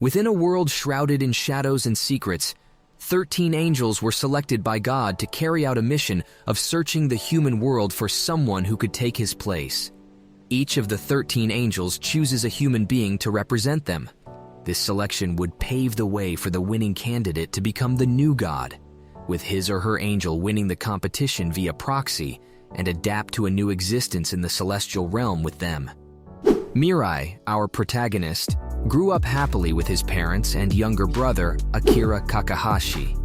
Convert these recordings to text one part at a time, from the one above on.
Within a world shrouded in shadows and secrets, 13 angels were selected by God to carry out a mission of searching the human world for someone who could take his place. Each of the 13 angels chooses a human being to represent them. This selection would pave the way for the winning candidate to become the new god, with his or her angel winning the competition via proxy and adapt to a new existence in the celestial realm with them. Mirai, our protagonist, grew up happily with his parents and younger brother, Akira Kakahashi.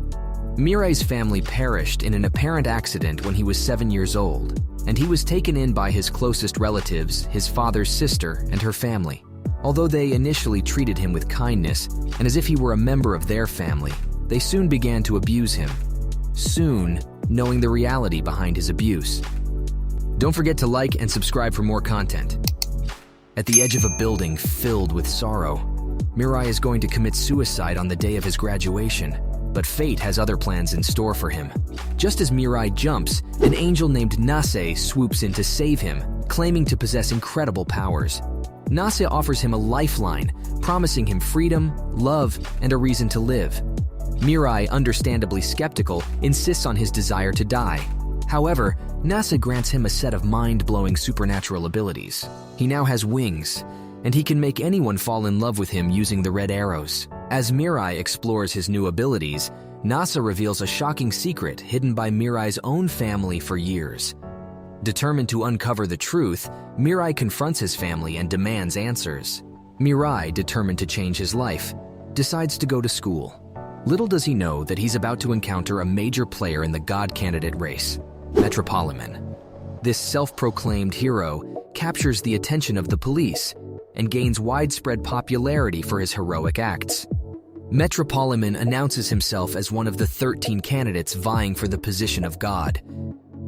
Mirai's family perished in an apparent accident when he was 7 years old, and he was taken in by his closest relatives, his father's sister, and her family. Although they initially treated him with kindness and as if he were a member of their family, they soon began to abuse him, soon knowing the reality behind his abuse. Don't forget to like and subscribe for more content. At the edge of a building filled with sorrow, Mirai is going to commit suicide on the day of his graduation, but fate has other plans in store for him. Just as Mirai jumps, an angel named Nase swoops in to save him, claiming to possess incredible powers. Nase offers him a lifeline, promising him freedom, love, and a reason to live. Mirai, understandably skeptical, insists on his desire to die. However, Nase grants him a set of mind-blowing supernatural abilities. He now has wings, and he can make anyone fall in love with him using the red arrows. As Mirai explores his new abilities, Nase reveals a shocking secret hidden by Mirai's own family for years. Determined to uncover the truth, Mirai confronts his family and demands answers. Mirai, determined to change his life, decides to go to school. Little does he know that he's about to encounter a major player in the god candidate race, Metropolitan. This self-proclaimed hero captures the attention of the police and gains widespread popularity for his heroic acts. Metropolitan announces himself as one of the 13 candidates vying for the position of god.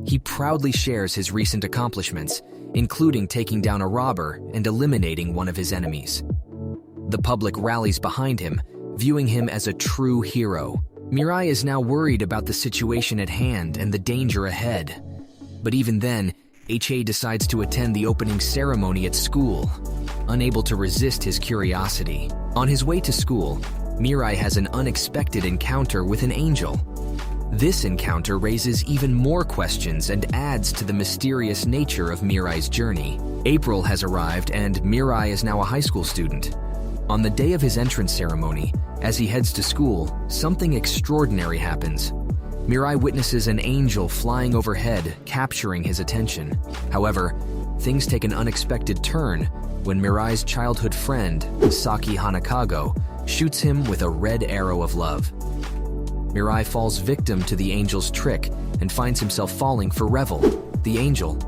He proudly shares his recent accomplishments, including taking down a robber and eliminating one of his enemies. The public rallies behind him, viewing him as a true hero. Mirai is now worried about the situation at hand and the danger ahead. But even then, HA decides to attend the opening ceremony at school, unable to resist his curiosity. On his way to school, Mirai has an unexpected encounter with an angel. This encounter raises even more questions and adds to the mysterious nature of Mirai's journey. April has arrived and Mirai is now a high school student. On the day of his entrance ceremony, as he heads to school, something extraordinary happens. Mirai witnesses an angel flying overhead, capturing his attention. However, things take an unexpected turn when Mirai's childhood friend, Saki Hanakago, shoots him with a red arrow of love. Mirai falls victim to the angel's trick and finds himself falling for Revel, the angel.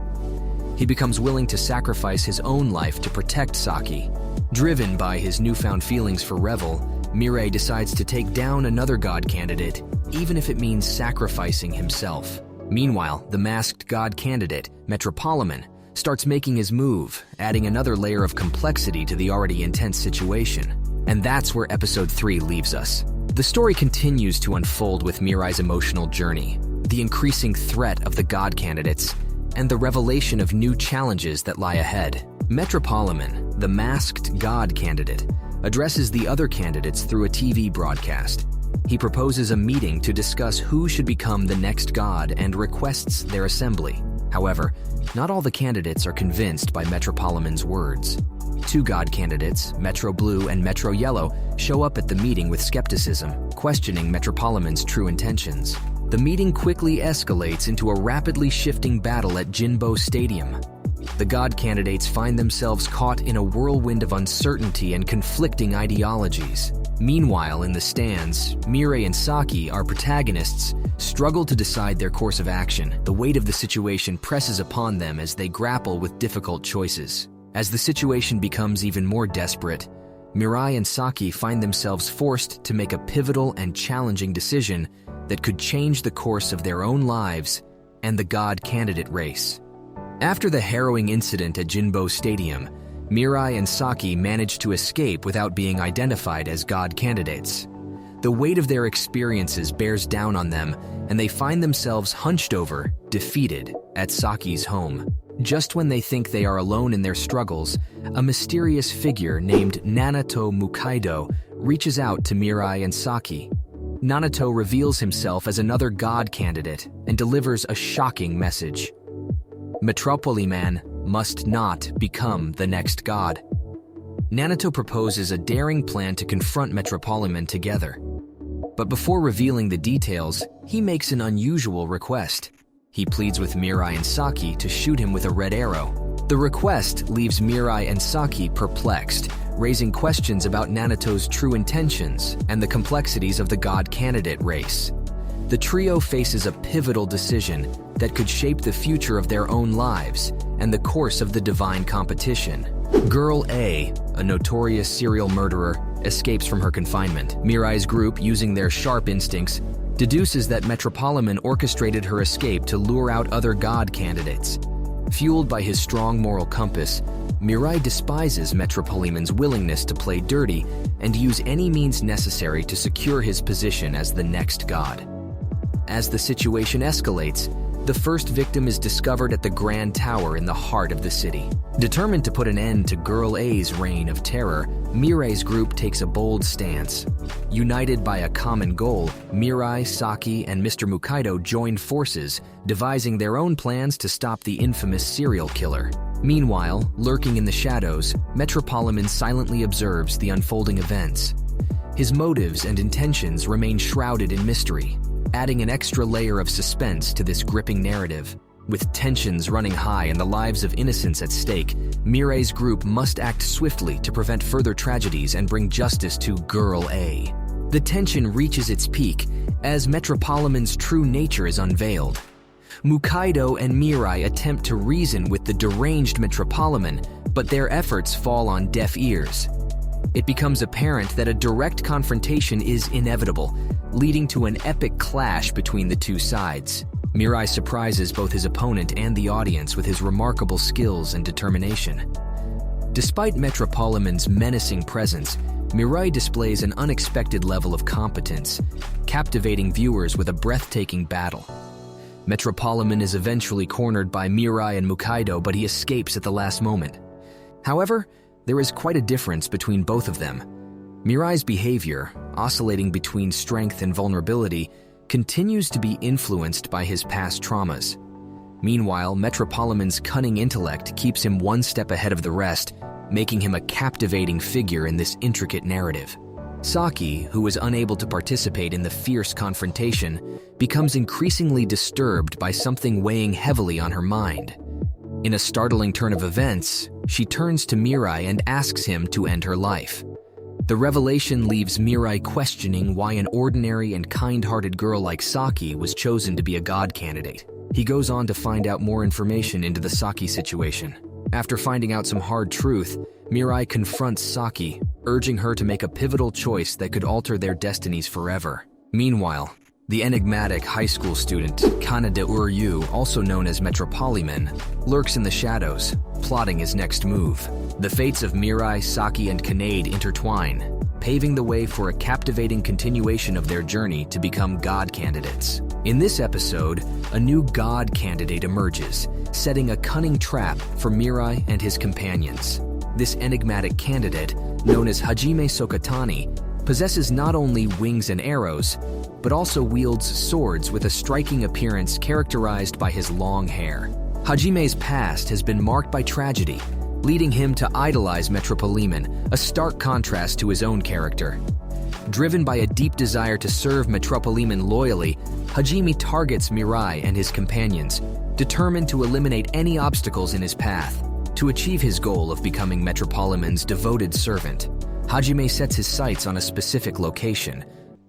He becomes willing to sacrifice his own life to protect Saki. Driven by his newfound feelings for Revel, Mirai decides to take down another god candidate, even if it means sacrificing himself. Meanwhile, the masked god candidate, Metropolitan, starts making his move, adding another layer of complexity to the already intense situation. And that's where episode 3 leaves us. The story continues to unfold with Mirai's emotional journey, the increasing threat of the god candidates, and the revelation of new challenges that lie ahead. Metropolitan, the masked god candidate, addresses the other candidates through a TV broadcast. He proposes a meeting to discuss who should become the next god and requests their assembly. However, not all the candidates are convinced by Metropolitan's words. Two god candidates, Metro Blue and Metro Yellow, show up at the meeting with skepticism, questioning Metropolitan's true intentions. The meeting quickly escalates into a rapidly shifting battle at Jinbo Stadium. The god candidates find themselves caught in a whirlwind of uncertainty and conflicting ideologies. Meanwhile, in the stands, Mirai and Saki, our protagonists, struggle to decide their course of action. The weight of the situation presses upon them as they grapple with difficult choices. As the situation becomes even more desperate, Mirai and Saki find themselves forced to make a pivotal and challenging decision that could change the course of their own lives and the god candidate race. After the harrowing incident at Jinbo Stadium, Mirai and Saki manage to escape without being identified as god candidates. The weight of their experiences bears down on them, and they find themselves hunched over, defeated, at Saki's home. Just when they think they are alone in their struggles, a mysterious figure named Nanato Mukaido reaches out to Mirai and Saki. Nanato reveals himself as another god candidate and delivers a shocking message. Metropoliman must not become the next god. Nanato proposes a daring plan to confront Metropoliman together. But before revealing the details, he makes an unusual request. He pleads with Mirai and Saki to shoot him with a red arrow. The request leaves Mirai and Saki perplexed, raising questions about Nanato's true intentions and the complexities of the god candidate race. The trio faces a pivotal decision that could shape the future of their own lives and the course of the divine competition. Girl A, a notorious serial murderer, escapes from her confinement. Mirai's group, using their sharp instincts, deduces that Metropoliman orchestrated her escape to lure out other god candidates. Fueled by his strong moral compass, Mirai despises Metropoliman's willingness to play dirty and use any means necessary to secure his position as the next god. As the situation escalates, the first victim is discovered at the Grand Tower in the heart of the city. Determined to put an end to Girl A's reign of terror, Mirai's group takes a bold stance. United by a common goal, Mirai, Saki, and Mr. Mukaido join forces, devising their own plans to stop the infamous serial killer. Meanwhile, lurking in the shadows, Metropoliman silently observes the unfolding events. His motives and intentions remain shrouded in mystery, adding an extra layer of suspense to this gripping narrative. With tensions running high and the lives of innocents at stake, Mirai's group must act swiftly to prevent further tragedies and bring justice to Girl A. The tension reaches its peak as Metropoliman's true nature is unveiled. Mukaido and Mirai attempt to reason with the deranged Metropoliman, but their efforts fall on deaf ears. It becomes apparent that a direct confrontation is inevitable, leading to an epic clash between the two sides. Mirai surprises both his opponent and the audience with his remarkable skills and determination. Despite Metropoliman's menacing presence, Mirai displays an unexpected level of competence, captivating viewers with a breathtaking battle. Metropoliman is eventually cornered by Mirai and Mukaido, but he escapes at the last moment. However, there is quite a difference between both of them. Mirai's behavior, oscillating between strength and vulnerability, continues to be influenced by his past traumas. Meanwhile, Metropoliman's cunning intellect keeps him one step ahead of the rest, making him a captivating figure in this intricate narrative. Saki, who was unable to participate in the fierce confrontation, becomes increasingly disturbed by something weighing heavily on her mind. In a startling turn of events, she turns to Mirai and asks him to end her life. The revelation leaves Mirai questioning why an ordinary and kind-hearted girl like Saki was chosen to be a god candidate. He goes on to find out more information into the Saki situation. After finding out some hard truth, Mirai confronts Saki, urging her to make a pivotal choice that could alter their destinies forever. Meanwhile, the enigmatic high school student, Kaneda Uryu, also known as Metropoliman, lurks in the shadows, plotting his next move. The fates of Mirai, Saki, and Kanade intertwine, paving the way for a captivating continuation of their journey to become god candidates. In this episode, a new god candidate emerges, setting a cunning trap for Mirai and his companions. This enigmatic candidate, known as Hajime Sokatani, possesses not only wings and arrows, but also wields swords with a striking appearance characterized by his long hair. Hajime's past has been marked by tragedy, leading him to idolize Metropoliman, a stark contrast to his own character. Driven by a deep desire to serve Metropoliman loyally, Hajime targets Mirai and his companions, determined to eliminate any obstacles in his path. To achieve his goal of becoming Metropoliman's devoted servant, Hajime sets his sights on a specific location,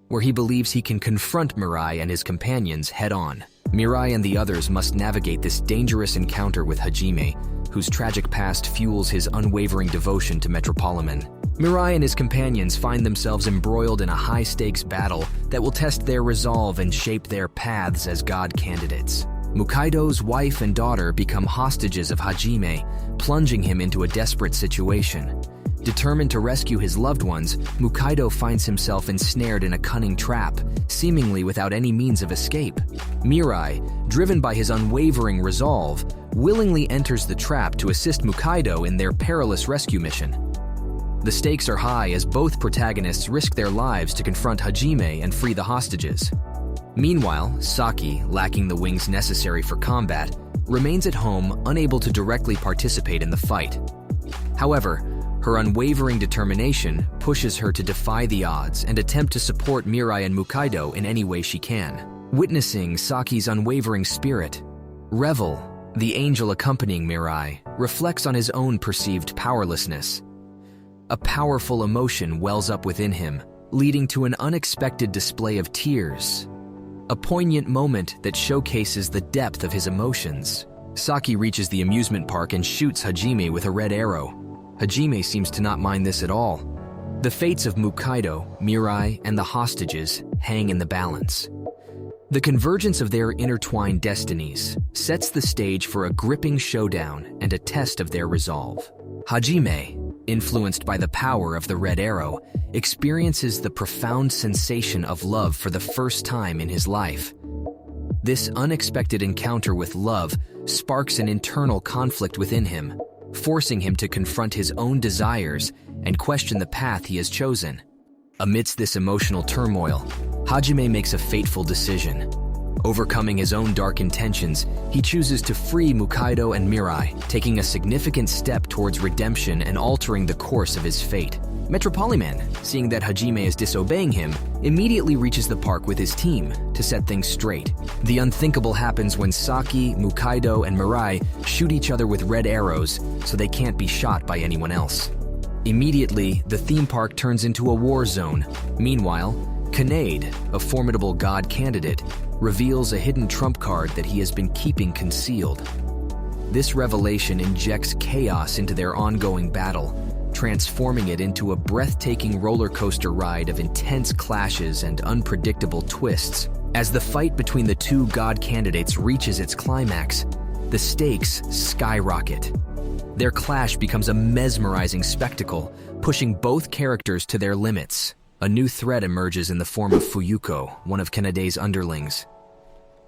where he believes he can confront Mirai and his companions head-on. Mirai and the others must navigate this dangerous encounter with Hajime, whose tragic past fuels his unwavering devotion to Metropoliman. Mirai and his companions find themselves embroiled in a high-stakes battle that will test their resolve and shape their paths as god candidates. Mukaido's wife and daughter become hostages of Hajime, plunging him into a desperate situation. Determined to rescue his loved ones, Mukaido finds himself ensnared in a cunning trap, seemingly without any means of escape. Mirai, driven by his unwavering resolve, willingly enters the trap to assist Mukaido in their perilous rescue mission. The stakes are high as both protagonists risk their lives to confront Hajime and free the hostages. Meanwhile, Saki, lacking the wings necessary for combat, remains at home unable to directly participate in the fight. However, her unwavering determination pushes her to defy the odds and attempt to support Mirai and Mukaido in any way she can. Witnessing Saki's unwavering spirit, Revel, the angel accompanying Mirai, reflects on his own perceived powerlessness. A powerful emotion wells up within him, leading to an unexpected display of tears. A poignant moment that showcases the depth of his emotions. Saki reaches the amusement park and shoots Hajime with a red arrow. Hajime seems to not mind this at all. The fates of Mukaido, Mirai, and the hostages hang in the balance. The convergence of their intertwined destinies sets the stage for a gripping showdown and a test of their resolve. Hajime, influenced by the power of the red arrow, experiences the profound sensation of love for the first time in his life. This unexpected encounter with love sparks an internal conflict within him, forcing him to confront his own desires and question the path he has chosen. Amidst this emotional turmoil, Hajime makes a fateful decision. Overcoming his own dark intentions, he chooses to free Mukaido and Mirai, taking a significant step towards redemption and altering the course of his fate. Metropoliman, seeing that Hajime is disobeying him, immediately reaches the park with his team to set things straight. The unthinkable happens when Saki, Mukaido, and Mirai shoot each other with red arrows so they can't be shot by anyone else. Immediately, the theme park turns into a war zone. Meanwhile, Kanade, a formidable god candidate, reveals a hidden trump card that he has been keeping concealed. This revelation injects chaos into their ongoing battle, transforming it into a breathtaking roller coaster ride of intense clashes and unpredictable twists. As the fight between the two god candidates reaches its climax, the stakes skyrocket. Their clash becomes a mesmerizing spectacle, pushing both characters to their limits. A new threat emerges in the form of Fuyuko, one of Kanade's underlings.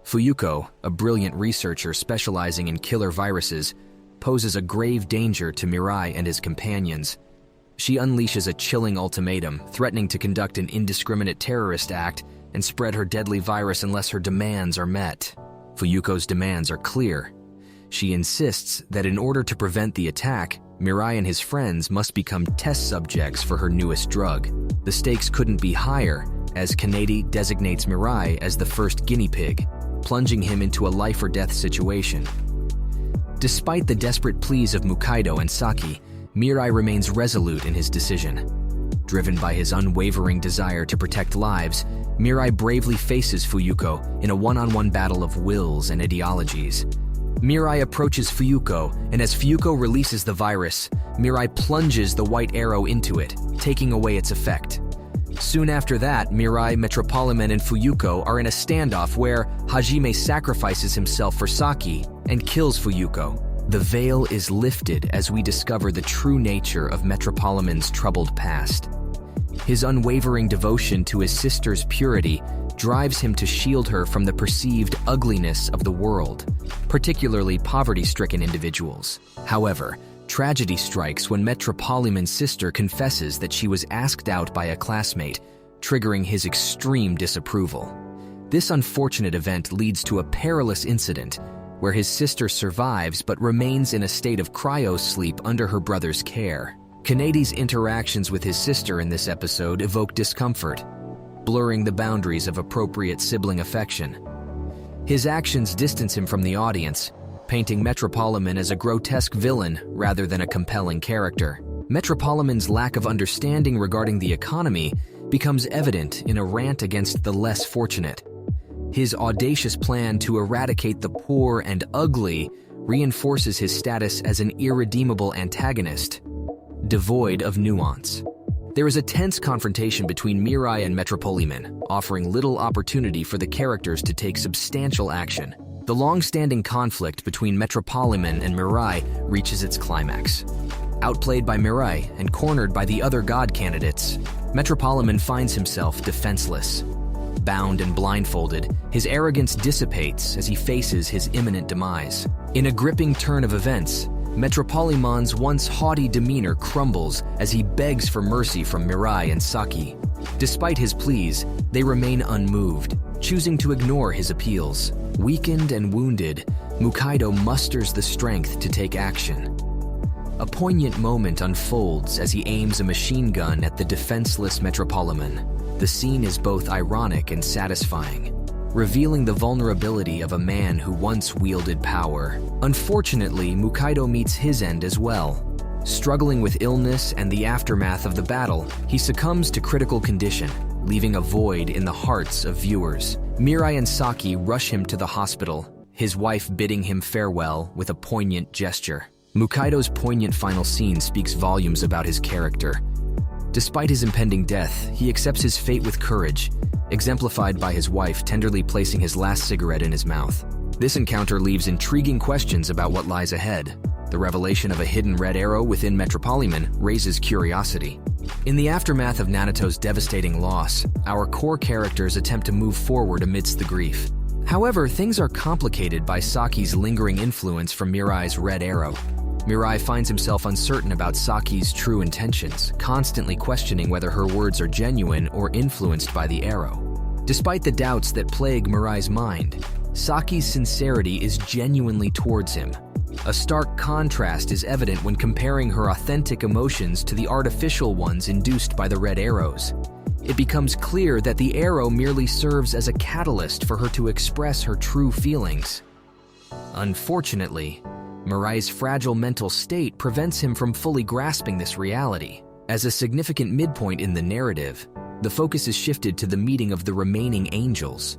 Fuyuko, a brilliant researcher specializing in killer viruses, poses a grave danger to Mirai and his companions. She unleashes a chilling ultimatum, threatening to conduct an indiscriminate terrorist act and spread her deadly virus unless her demands are met. Fuyuko's demands are clear. She insists that in order to prevent the attack, Mirai and his friends must become test subjects for her newest drug. The stakes couldn't be higher, as Kanade designates Mirai as the first guinea pig, plunging him into a life-or-death situation. Despite the desperate pleas of Mukaido and Saki, Mirai remains resolute in his decision. Driven by his unwavering desire to protect lives, Mirai bravely faces Fuyuko in a one-on-one battle of wills and ideologies. Mirai approaches Fuyuko, and as Fuyuko releases the virus, Mirai plunges the white arrow into it, taking away its effect. Soon after that, Mirai, Metropoliman, and Fuyuko are in a standoff where Hajime sacrifices himself for Saki and kills Fuyuko. The veil is lifted as we discover the true nature of Metropoliman's troubled past. His unwavering devotion to his sister's purity drives him to shield her from the perceived ugliness of the world, particularly poverty-stricken individuals. However, tragedy strikes when Metropoliman's sister confesses that she was asked out by a classmate, triggering his extreme disapproval. This unfortunate event leads to a perilous incident where his sister survives but remains in a state of cryo-sleep under her brother's care. Kanade's interactions with his sister in this episode evoke discomfort, blurring the boundaries of appropriate sibling affection. His actions distance him from the audience, painting Metropoliman as a grotesque villain rather than a compelling character. Metropoliman's lack of understanding regarding the economy becomes evident in a rant against the less fortunate. His audacious plan to eradicate the poor and ugly reinforces his status as an irredeemable antagonist, devoid of nuance. There is a tense confrontation between Mirai and Metropoliman, offering little opportunity for the characters to take substantial action. The long-standing conflict between Metropoliman and Mirai reaches its climax. Outplayed by Mirai and cornered by the other god candidates, Metropoliman finds himself defenseless. Bound and blindfolded, his arrogance dissipates as he faces his imminent demise. In a gripping turn of events, Metropolimon's once haughty demeanor crumbles as he begs for mercy from Mirai and Saki. Despite his pleas, they remain unmoved, choosing to ignore his appeals. Weakened and wounded, Mukaido musters the strength to take action. A poignant moment unfolds as he aims a machine gun at the defenseless Metropolimon. The scene is both ironic and satisfying, revealing the vulnerability of a man who once wielded power. Unfortunately, Mukaido meets his end as well. Struggling with illness and the aftermath of the battle, he succumbs to critical condition, leaving a void in the hearts of viewers. Mirai and Saki rush him to the hospital, his wife bidding him farewell with a poignant gesture. Mukaido's poignant final scene speaks volumes about his character. Despite his impending death, he accepts his fate with courage, exemplified by his wife tenderly placing his last cigarette in his mouth. This encounter leaves intriguing questions about what lies ahead. The revelation of a hidden red arrow within Metropolimon raises curiosity. In the aftermath of Nanato's devastating loss, our core characters attempt to move forward amidst the grief. However, things are complicated by Saki's lingering influence from Mirai's red arrow. Mirai finds himself uncertain about Saki's true intentions, constantly questioning whether her words are genuine or influenced by the arrow. Despite the doubts that plague Mirai's mind, Saki's sincerity is genuinely towards him. A stark contrast is evident when comparing her authentic emotions to the artificial ones induced by the red arrows. It becomes clear that the arrow merely serves as a catalyst for her to express her true feelings. Unfortunately, Mirai's fragile mental state prevents him from fully grasping this reality. As a significant midpoint in the narrative, the focus is shifted to the meeting of the remaining angels.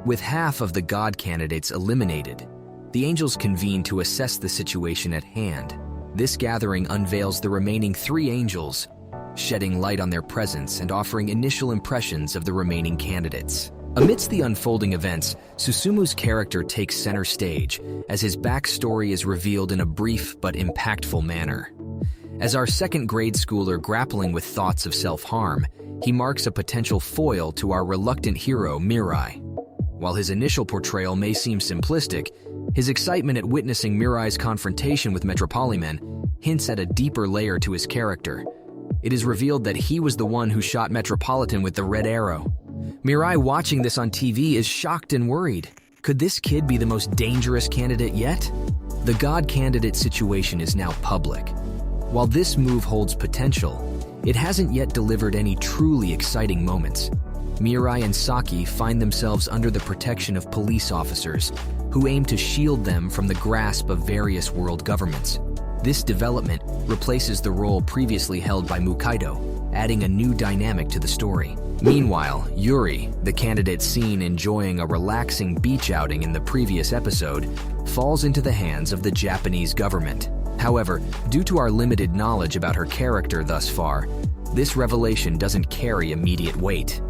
With half of the god candidates eliminated, the angels convene to assess the situation at hand. This gathering unveils the remaining 3 angels, shedding light on their presence and offering initial impressions of the remaining candidates. Amidst the unfolding events, Susumu's character takes center stage as his backstory is revealed in a brief but impactful manner. As our second grade schooler grappling with thoughts of self-harm, he marks a potential foil to our reluctant hero, Mirai. While his initial portrayal may seem simplistic, his excitement at witnessing Mirai's confrontation with Metropolimon hints at a deeper layer to his character. It is revealed that he was the one who shot Metropolitan with the red arrow. Mirai, watching this on TV, is shocked and worried. Could this kid be the most dangerous candidate yet? The god candidate situation is now public. While this move holds potential, it hasn't yet delivered any truly exciting moments. Mirai and Saki find themselves under the protection of police officers who aim to shield them from the grasp of various world governments. This development replaces the role previously held by Mukaido, adding a new dynamic to the story. Meanwhile, Yuri, the candidate seen enjoying a relaxing beach outing in the previous episode, falls into the hands of the Japanese government. However, due to our limited knowledge about her character thus far, this revelation doesn't carry immediate weight.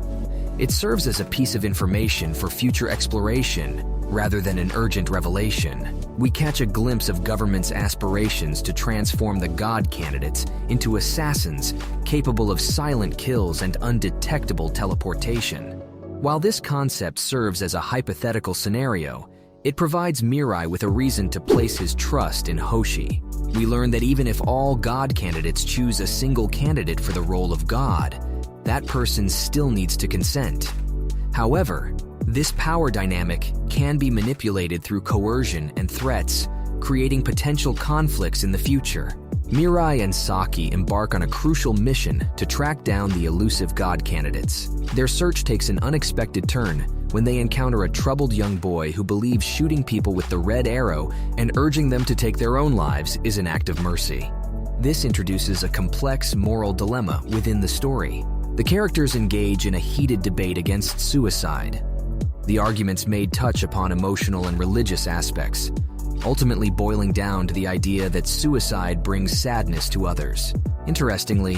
It serves as a piece of information for future exploration rather than an urgent revelation. We catch a glimpse of government's aspirations to transform the god candidates into assassins capable of silent kills and undetectable teleportation. While this concept serves as a hypothetical scenario, it provides Mirai with a reason to place his trust in Hoshi. We learn that even if all god candidates choose a single candidate for the role of god, that person still needs to consent. However, this power dynamic can be manipulated through coercion and threats, creating potential conflicts in the future. Mirai and Saki embark on a crucial mission to track down the elusive god candidates. Their search takes an unexpected turn when they encounter a troubled young boy who believes shooting people with the red arrow and urging them to take their own lives is an act of mercy. This introduces a complex moral dilemma within the story. The characters engage in a heated debate against suicide. The arguments made touch upon emotional and religious aspects, ultimately boiling down to the idea that suicide brings sadness to others. Interestingly,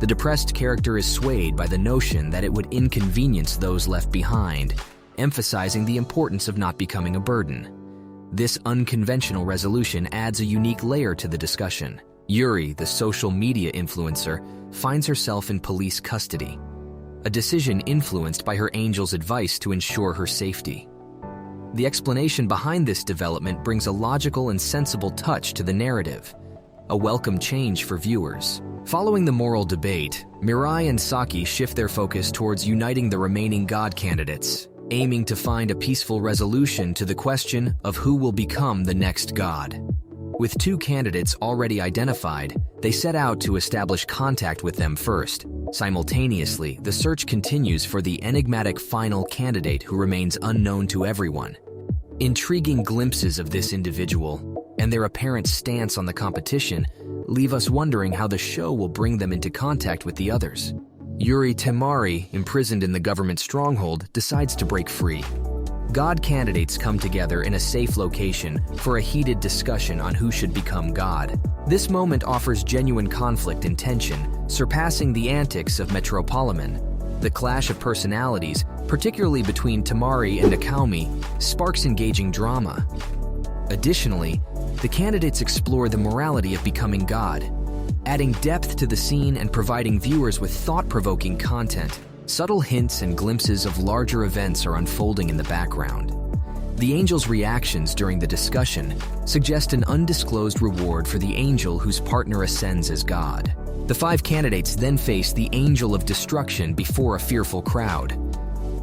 the depressed character is swayed by the notion that it would inconvenience those left behind, emphasizing the importance of not becoming a burden. This unconventional resolution adds a unique layer to the discussion. Yuri, the social media influencer, finds herself in police custody, a decision influenced by her angel's advice to ensure her safety. The explanation behind this development brings a logical and sensible touch to the narrative, a welcome change for viewers. Following the moral debate, Mirai and Saki shift their focus towards uniting the remaining god candidates, aiming to find a peaceful resolution to the question of who will become the next god. With 2 candidates already identified, they set out to establish contact with them first. Simultaneously, the search continues for the enigmatic final candidate who remains unknown to everyone. Intriguing glimpses of this individual and their apparent stance on the competition leave us wondering how the show will bring them into contact with the others. Yuri Temari, imprisoned in the government stronghold, decides to break free. God candidates come together in a safe location for a heated discussion on who should become God. This moment offers genuine conflict and tension, surpassing the antics of Metropoliman. The clash of personalities, particularly between Temari and Nakomi, sparks engaging drama. Additionally, the candidates explore the morality of becoming God, adding depth to the scene and providing viewers with thought-provoking content. Subtle hints and glimpses of larger events are unfolding in the background. The angel's reactions during the discussion suggest an undisclosed reward for the angel whose partner ascends as God. The 5 candidates then face the angel of destruction before a fearful crowd.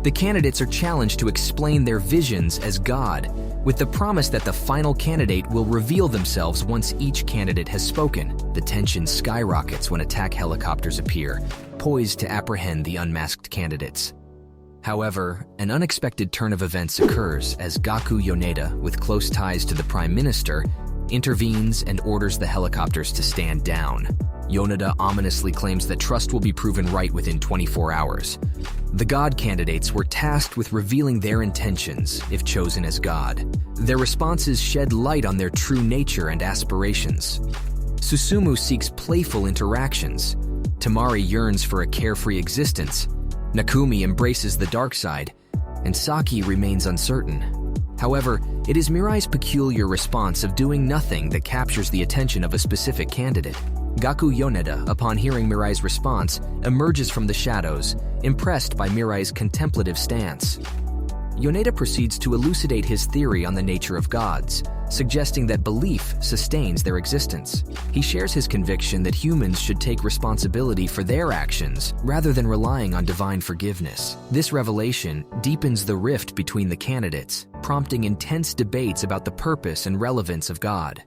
The candidates are challenged to explain their visions as God, with the promise that the final candidate will reveal themselves once each candidate has spoken. The tension skyrockets when attack helicopters appear, poised to apprehend the unmasked candidates. However, an unexpected turn of events occurs as Gaku Yoneda, with close ties to the Prime Minister, intervenes and orders the helicopters to stand down. Yoneda ominously claims that trust will be proven right within 24 hours. The God candidates were tasked with revealing their intentions if chosen as God. Their responses shed light on their true nature and aspirations. Susumu seeks playful interactions. Temari yearns for a carefree existence. Nakumi embraces the dark side, and Saki remains uncertain. However, it is Mirai's peculiar response of doing nothing that captures the attention of a specific candidate. Gaku Yoneda, upon hearing Mirai's response, emerges from the shadows, impressed by Mirai's contemplative stance. Yoneda proceeds to elucidate his theory on the nature of gods, suggesting that belief sustains their existence. He shares his conviction that humans should take responsibility for their actions rather than relying on divine forgiveness. This revelation deepens the rift between the candidates, prompting intense debates about the purpose and relevance of God.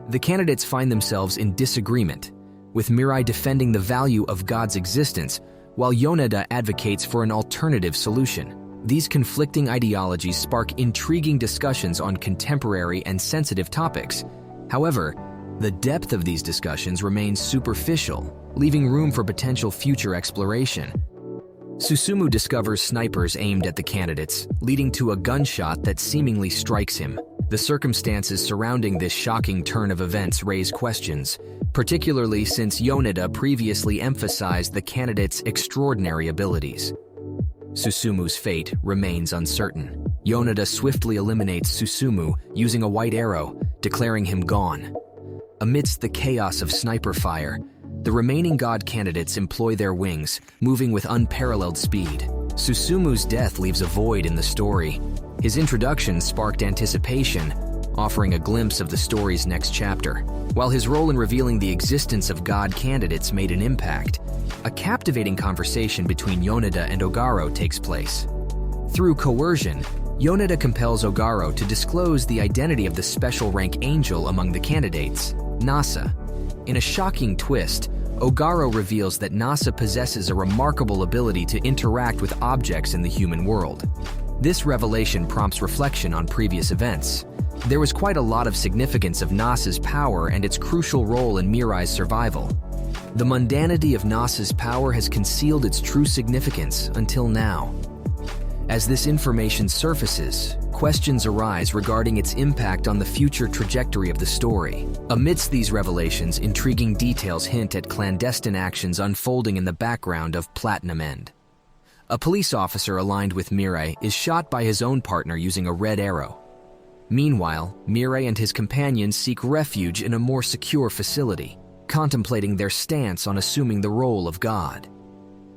The candidates find themselves in disagreement, with Mirai defending the value of God's existence, while Yoneda advocates for an alternative solution. These conflicting ideologies spark intriguing discussions on contemporary and sensitive topics. However, the depth of these discussions remains superficial, leaving room for potential future exploration. Susumu discovers snipers aimed at the candidates, leading to a gunshot that seemingly strikes him. The circumstances surrounding this shocking turn of events raise questions, particularly since Yoneda previously emphasized the candidates' extraordinary abilities. Susumu's fate remains uncertain. Yoneda swiftly eliminates Susumu using a white arrow, declaring him gone. Amidst the chaos of sniper fire, the remaining god candidates employ their wings, moving with unparalleled speed. Susumu's death leaves a void in the story. His introduction sparked anticipation, offering a glimpse of the story's next chapter. While his role in revealing the existence of god candidates made an impact, a captivating conversation between Yoneda and Ogaro takes place. Through coercion, Yoneda compels Ogaro to disclose the identity of the special rank angel among the candidates, Nasa. In a shocking twist, Ogaro reveals that Nasa possesses a remarkable ability to interact with objects in the human world. This revelation prompts reflection on previous events. There was quite a lot of significance of Nasa's power and its crucial role in Mirai's survival. The mundanity of Nasa's power has concealed its true significance until now. As this information surfaces, questions arise regarding its impact on the future trajectory of the story. Amidst these revelations, intriguing details hint at clandestine actions unfolding in the background of Platinum End. A police officer aligned with Mirai is shot by his own partner using a red arrow. Meanwhile, Mirai and his companions seek refuge in a more secure facility, contemplating their stance on assuming the role of God.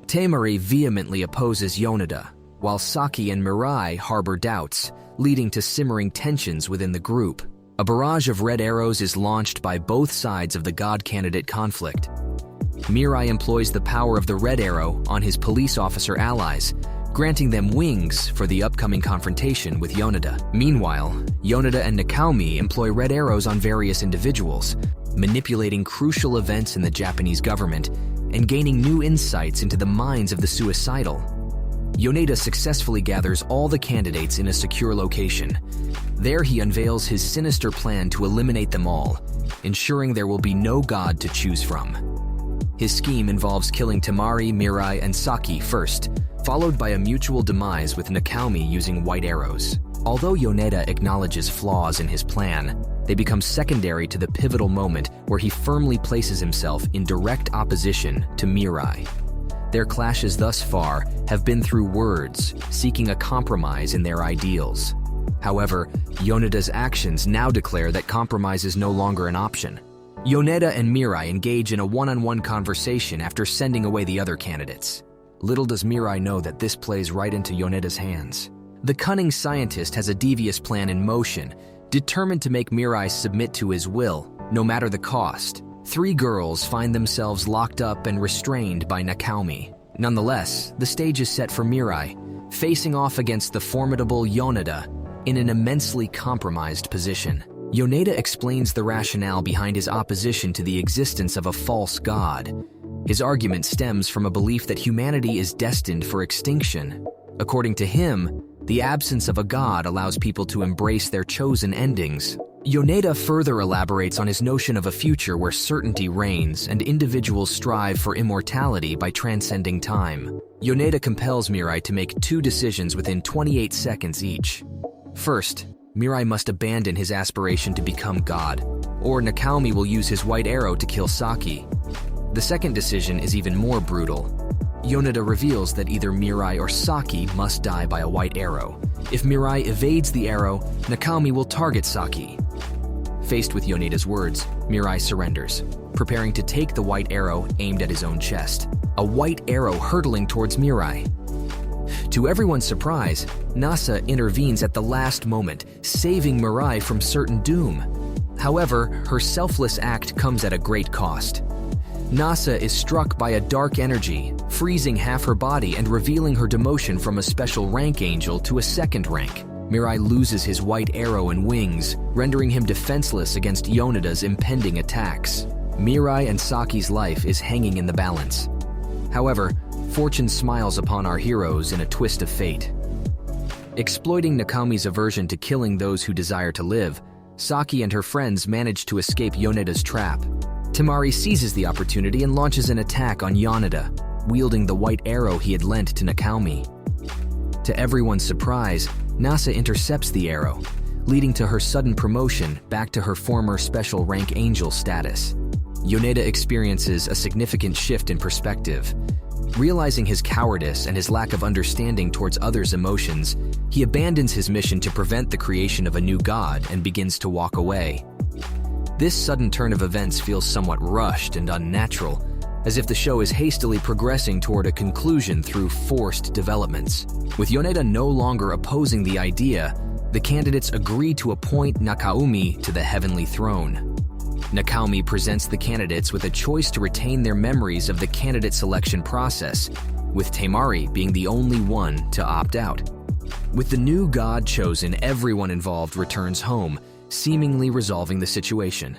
Temari vehemently opposes Yoneda, while Saki and Mirai harbor doubts, leading to simmering tensions within the group. A barrage of red arrows is launched by both sides of the god candidate conflict. Mirai employs the power of the red arrow on his police officer allies, granting them wings for the upcoming confrontation with Yoneda. Meanwhile, Yoneda and Nakomi employ red arrows on various individuals, manipulating crucial events in the Japanese government and gaining new insights into the minds of the suicidal. Yoneda successfully gathers all the candidates in a secure location. There he unveils his sinister plan to eliminate them all, ensuring there will be no god to choose from. His scheme involves killing Temari, Mirai, and Saki first, followed by a mutual demise with Nakomi using white arrows. Although Yoneda acknowledges flaws in his plan, they become secondary to the pivotal moment where he firmly places himself in direct opposition to Mirai. Their clashes thus far have been through words, seeking a compromise in their ideals. However, Yoneda's actions now declare that compromise is no longer an option. Yoneda and Mirai engage in a one-on-one conversation after sending away the other candidates. Little does Mirai know that this plays right into Yoneda's hands. The cunning scientist has a devious plan in motion, determined to make Mirai submit to his will, no matter the cost. 3 girls find themselves locked up and restrained by Nakomi. Nonetheless, the stage is set for Mirai, facing off against the formidable Yoneda in an immensely compromised position. Yoneda explains the rationale behind his opposition to the existence of a false god. His argument stems from a belief that humanity is destined for extinction. According to him, the absence of a god allows people to embrace their chosen endings. Yoneda further elaborates on his notion of a future where certainty reigns and individuals strive for immortality by transcending time. Yoneda compels Mirai to make 2 decisions within 28 seconds each. First, Mirai must abandon his aspiration to become god, or Nakomi will use his white arrow to kill Saki. The second decision is even more brutal. Yoneda reveals that either Mirai or Saki must die by a white arrow. If Mirai evades the arrow, Nakomi will target Saki. Faced with Yoneda's words, Mirai surrenders, preparing to take the white arrow aimed at his own chest. A white arrow hurtling towards Mirai. To everyone's surprise, Nasa intervenes at the last moment, saving Mirai from certain doom. However, her selfless act comes at a great cost. Nasa is struck by a dark energy, freezing half her body and revealing her demotion from a special rank angel to a second rank. Mirai loses his white arrow and wings, rendering him defenseless against Yoneda's impending attacks. Mirai and Saki's life is hanging in the balance. However, fortune smiles upon our heroes in a twist of fate. Exploiting Nakomi's aversion to killing those who desire to live, Saki and her friends manage to escape Yoneda's trap. Temari seizes the opportunity and launches an attack on Yoneda, wielding the white arrow he had lent to Nakomi. To everyone's surprise, Nasa intercepts the arrow, leading to her sudden promotion back to her former special rank angel status. Yoneda experiences a significant shift in perspective. Realizing his cowardice and his lack of understanding towards others' emotions, he abandons his mission to prevent the creation of a new god and begins to walk away. This sudden turn of events feels somewhat rushed and unnatural, as if the show is hastily progressing toward a conclusion through forced developments. With Yoneda no longer opposing the idea, the candidates agree to appoint Nakomi to the heavenly throne. Nakomi presents the candidates with a choice to retain their memories of the candidate selection process, with Temari being the only one to opt out. With the new god chosen, everyone involved returns home, seemingly resolving the situation.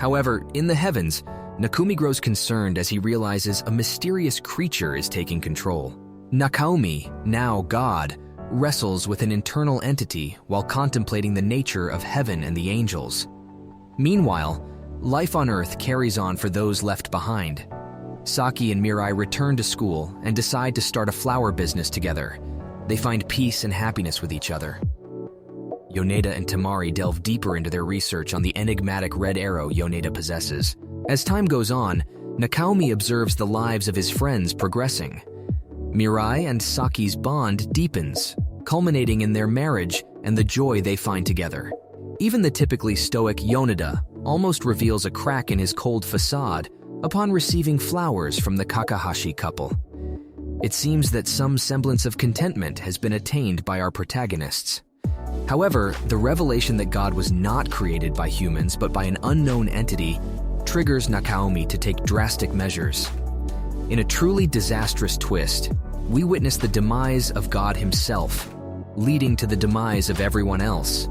However, in the heavens, Nakomi grows concerned as he realizes a mysterious creature is taking control. Nakomi, now god, wrestles with an internal entity while contemplating the nature of heaven and the angels. Meanwhile, life on Earth carries on for those left behind. Saki and Mirai return to school and decide to start a flower business together. They find peace and happiness with each other. Yoneda and Temari delve deeper into their research on the enigmatic red arrow Yoneda possesses. As time goes on, Nakomi observes the lives of his friends progressing. Mirai and Saki's bond deepens, culminating in their marriage and the joy they find together. Even the typically stoic Yoneda almost reveals a crack in his cold facade upon receiving flowers from the Kakahashi couple. It seems that some semblance of contentment has been attained by our protagonists. However, the revelation that God was not created by humans but by an unknown entity triggers Naomi to take drastic measures. In a truly disastrous twist, we witness the demise of God himself, leading to the demise of everyone else.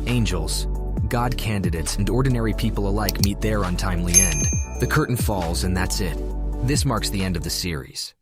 Angels, God candidates, and ordinary people alike meet their untimely end. The curtain falls and that's it. This marks the end of the series.